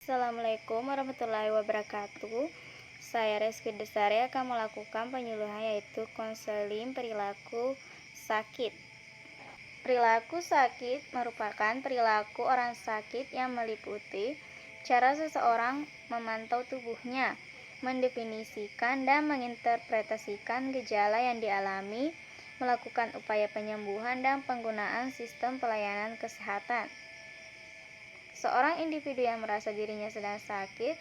Assalamualaikum warahmatullahi wabarakatuh. Saya Reski Desari akan melakukan penyuluhan yaitu konseling perilaku sakit. Perilaku sakit merupakan perilaku orang sakit yang meliputi cara seseorang memantau tubuhnya, mendefinisikan dan menginterpretasikan gejala yang dialami, melakukan upaya penyembuhan dan penggunaan sistem pelayanan kesehatan. Seorang individu yang merasa dirinya sedang sakit,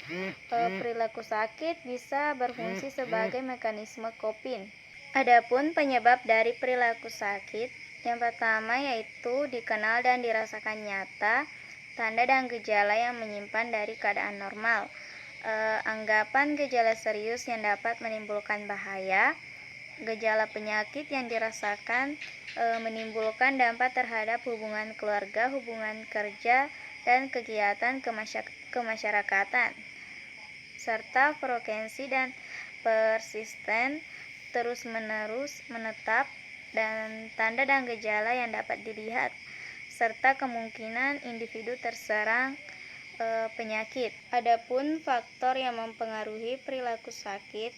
perilaku sakit bisa berfungsi sebagai mekanisme coping. Adapun penyebab dari perilaku sakit, yang pertama yaitu dikenal dan dirasakan nyata, tanda dan gejala yang menyimpan dari keadaan normal, anggapan gejala serius yang dapat menimbulkan bahaya, gejala penyakit yang dirasakan menimbulkan dampak terhadap hubungan keluarga, hubungan kerja, dan kegiatan kemasyarakatan, serta frekuensi dan persisten terus-menerus menetap, dan tanda dan gejala yang dapat dilihat, serta kemungkinan individu terserang penyakit. Adapun faktor yang mempengaruhi perilaku sakit,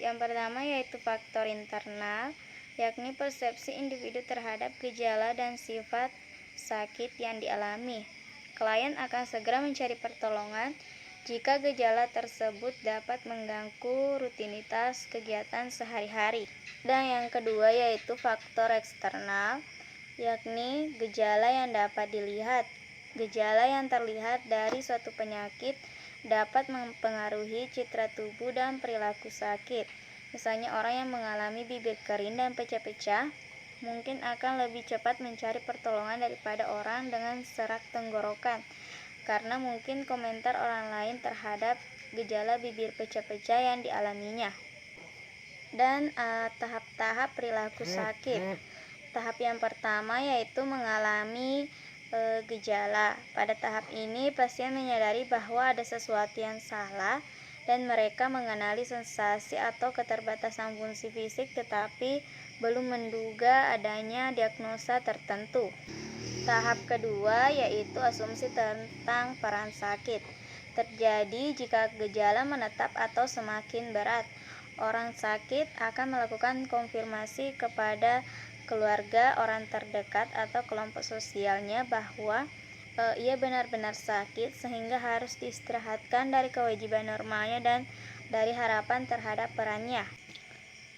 yang pertama yaitu faktor internal, yakni persepsi individu terhadap gejala dan sifat sakit yang dialami. Klien akan segera mencari pertolongan jika gejala tersebut dapat mengganggu rutinitas kegiatan sehari-hari. Dan yang kedua yaitu faktor eksternal, yakni gejala yang dapat dilihat. Gejala yang terlihat dari suatu penyakit dapat mempengaruhi citra tubuh dan perilaku sakit. Misalnya orang yang mengalami bibir kering dan pecah-pecah mungkin akan lebih cepat mencari pertolongan daripada orang dengan serak tenggorokan, karena mungkin komentar orang lain terhadap gejala bibir pecah-pecah yang dialaminya. Dan tahap-tahap perilaku sakit. Tahap yang pertama yaitu mengalami gejala. Pada tahap ini pasien menyadari bahwa ada sesuatu yang salah dan mereka mengenali sensasi atau keterbatasan fungsi fisik tetapi belum menduga adanya diagnosa tertentu. Tahap kedua yaitu asumsi tentang peran sakit. Terjadi jika gejala menetap atau semakin berat. Orang sakit akan melakukan konfirmasi kepada keluarga, orang terdekat, atau kelompok sosialnya bahwa ia benar-benar sakit sehingga harus diistirahatkan dari kewajiban normalnya dan dari harapan terhadap perannya.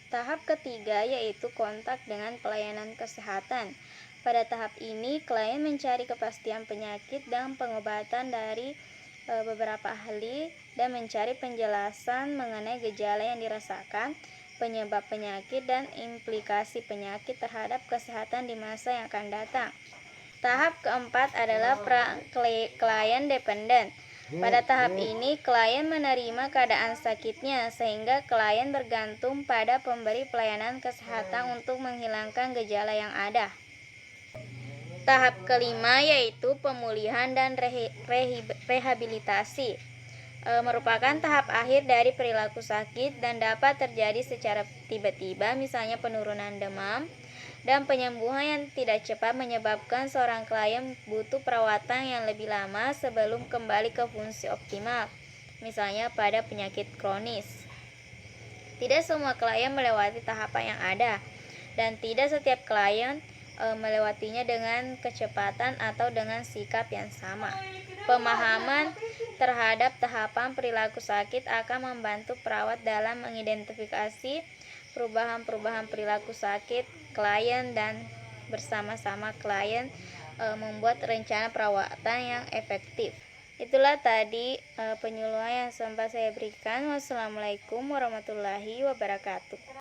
Tahap ketiga yaitu kontak dengan pelayanan kesehatan. Pada tahap ini, klien mencari kepastian penyakit dan pengobatan dari beberapa ahli dan mencari penjelasan mengenai gejala yang dirasakan, penyebab penyakit, dan implikasi penyakit terhadap kesehatan di masa yang akan datang. Tahap keempat adalah klien dependen. Pada tahap ini, klien menerima keadaan sakitnya, sehingga klien bergantung pada pemberi pelayanan kesehatan untuk menghilangkan gejala yang ada. Tahap kelima yaitu pemulihan dan rehabilitasi. Merupakan tahap akhir dari perilaku sakit dan dapat terjadi secara tiba-tiba, misalnya penurunan demam, dan penyembuhan yang tidak cepat menyebabkan seorang klien butuh perawatan yang lebih lama sebelum kembali ke fungsi optimal, misalnya pada penyakit kronis. Tidak semua klien melewati tahapan yang ada, dan tidak setiap klien melewatinya dengan kecepatan atau dengan sikap yang sama. Pemahaman terhadap tahapan perilaku sakit akan membantu perawat dalam mengidentifikasi perubahan-perubahan perilaku sakit klien dan bersama-sama klien membuat rencana perawatan yang efektif. Itulah tadi penyuluhan yang sempat saya berikan. Wassalamualaikum warahmatullahi wabarakatuh.